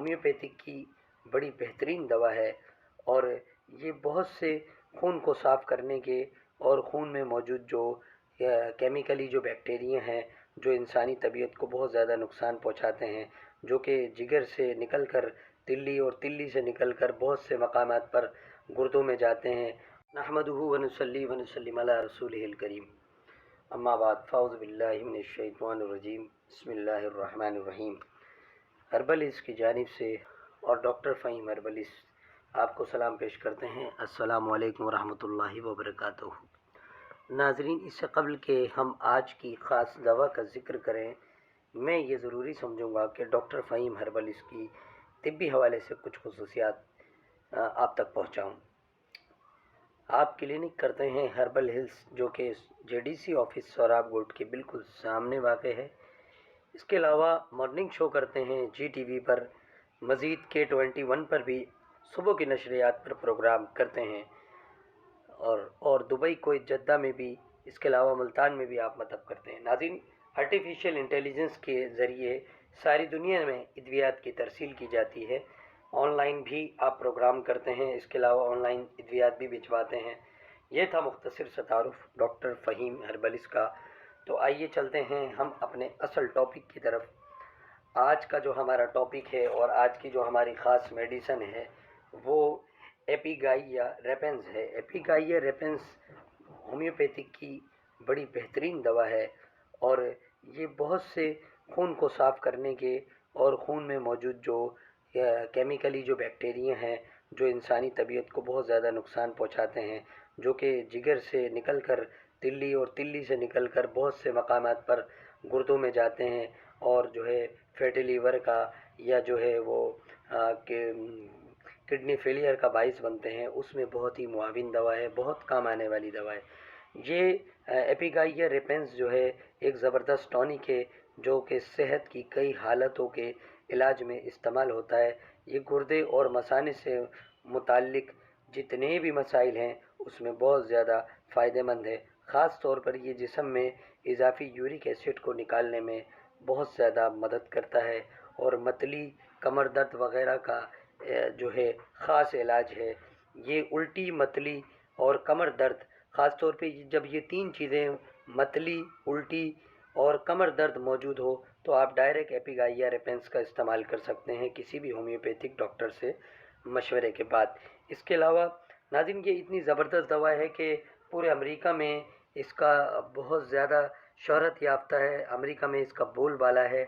Homeopathic کی بڑی بہترین دوا ہے، اور یہ بہت سے خون کو صاف کرنے کے اور خون میں موجود جو کیمیکلی جو بیکٹیریا ہیں جو انسانی طبیعت کو بہت زیادہ نقصان پہنچاتے ہیں، جو کہ جگر سے نکل کر تلی اور تلی سے نکل کر بہت سے مقامات پر گردوں میں جاتے ہیں۔ نحمدہ ونصلی ونسلم علی رسولہ الکریم، اما بعد فاعوذ باللہ من الشیطان الرجیم، بسم اللہ الرحمن الرحیم۔ ہربلس کی جانب سے اور ڈاکٹر فہیم ہربلس آپ کو سلام پیش کرتے ہیں۔ السلام علیکم ورحمۃ اللہ وبرکاتہ۔ ناظرین، اس سے قبل کہ ہم آج کی خاص دوا کا ذکر کریں، میں یہ ضروری سمجھوں گا کہ ڈاکٹر فہیم ہربلس کی طبی حوالے سے کچھ خصوصیات آپ تک پہنچاؤں۔ آپ کلینک کرتے ہیں ہربل ہلز، جو کہ جے ڈی سی آفس سوراب گوٹ کے بالکل سامنے واقع ہے۔ اس کے علاوہ مارننگ شو کرتے ہیں جی ٹی وی پر، مزید K21 پر بھی صبح کی نشریات پر پروگرام کرتے ہیں، اور دبئی، کویت، جدہ میں بھی، اس کے علاوہ ملتان میں بھی آپ مطلب کرتے ہیں۔ ناظرین، آرٹیفیشیل انٹیلیجنس کے ذریعے ساری دنیا میں ادویات کی ترسیل کی جاتی ہے۔ آن لائن بھی آپ پروگرام کرتے ہیں، اس کے علاوہ آن لائن ادویات بھی بھجواتے ہیں۔ یہ تھا مختصر سا تعارف ڈاکٹر فہیم ہربلس کا۔ تو آئیے چلتے ہیں ہم اپنے اصل ٹاپک کی طرف۔ آج کا جو ہمارا ٹاپک ہے اور آج کی جو ہماری خاص میڈیسن ہے وہ ایپیگائیا ریپنس ہے۔ ایپیگائیا ریپنس ہومیوپیتھک کی بڑی بہترین دوا ہے، اور یہ بہت سے خون کو صاف کرنے کے اور خون میں موجود جو کیمیکلی جو بیکٹیریا ہیں جو انسانی طبیعت کو بہت زیادہ نقصان پہنچاتے ہیں، جو کہ جگر سے نکل کر تلی اور تلی سے نکل کر بہت سے مقامات پر گردوں میں جاتے ہیں، اور جو ہے فیٹی لیور کا یا جو ہے وہ کڈنی فیلئر کا باعث بنتے ہیں، اس میں بہت ہی معاون دوا ہے، بہت کام آنے والی دوا ہے۔ یہ ایپیگائیا ریپنس جو ہے ایک زبردست ٹونک ہے، جو کہ صحت کی کئی حالتوں کے علاج میں استعمال ہوتا ہے۔ یہ گردے اور مثانے سے متعلق جتنے بھی مسائل ہیں اس میں بہت زیادہ فائدہ مند ہے۔ خاص طور پر یہ جسم میں اضافی یورک ایسڈ کو نکالنے میں بہت زیادہ مدد کرتا ہے، اور متلی، کمر درد وغیرہ کا جو ہے خاص علاج ہے۔ یہ الٹی، متلی اور کمر درد، خاص طور پہ جب یہ تین چیزیں متلی، الٹی اور کمر درد موجود ہو تو آپ ڈائریکٹ ایپیگائیا ریپنس کا استعمال کر سکتے ہیں کسی بھی ہومیوپیتھک ڈاکٹر سے مشورے کے بعد۔ اس کے علاوہ ناظرین، یہ اتنی زبردست دوا ہے کہ پورے امریکہ میں اس کا بہت زیادہ شہرت یافتہ ہے، امریکہ میں اس کا بول بالا ہے۔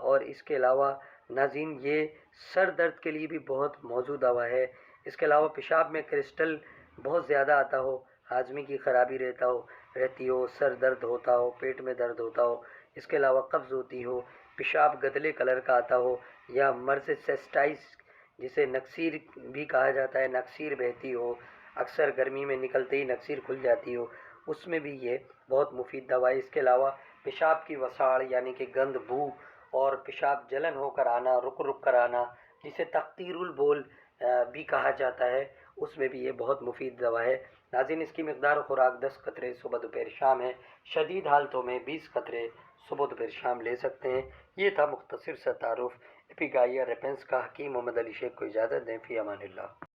اور اس کے علاوہ ناظرین، یہ سر درد کے لیے بھی بہت موزوں دوا ہے۔ اس کے علاوہ پیشاب میں کرسٹل بہت زیادہ آتا ہو، ہاضمے کی خرابی رہتی ہو، سر درد ہوتا ہو، پیٹ میں درد ہوتا ہو، اس کے علاوہ قبض ہوتی ہو، پیشاب گدلے کلر کا آتا ہو، یا مرض سیسٹائٹس جسے نکسیر بھی کہا جاتا ہے، نکسیر بہتی ہو، اکثر گرمی میں نکلتے ہی نکسیر کھل جاتی ہو، اس میں بھی یہ بہت مفید دوا ہے۔ اس کے علاوہ پیشاب کی وساڑ یعنی کہ گند، بو اور پیشاب جلن ہو کر آنا، رک رک کر آنا، جسے تقطیر البول بھی کہا جاتا ہے، اس میں بھی یہ بہت مفید دوا ہے۔ ناظرین، اس کی مقدار خوراک 10 قطرے صبح دوپہر شام ہے، شدید حالتوں میں 20 قطرے صبح دوپہر شام لے سکتے ہیں۔ یہ تھا مختصر سا تعارف ایپیگائیا ریپنس کا۔ حکیم محمد علی شیخ کو اجازت دیں، فی امان اللہ۔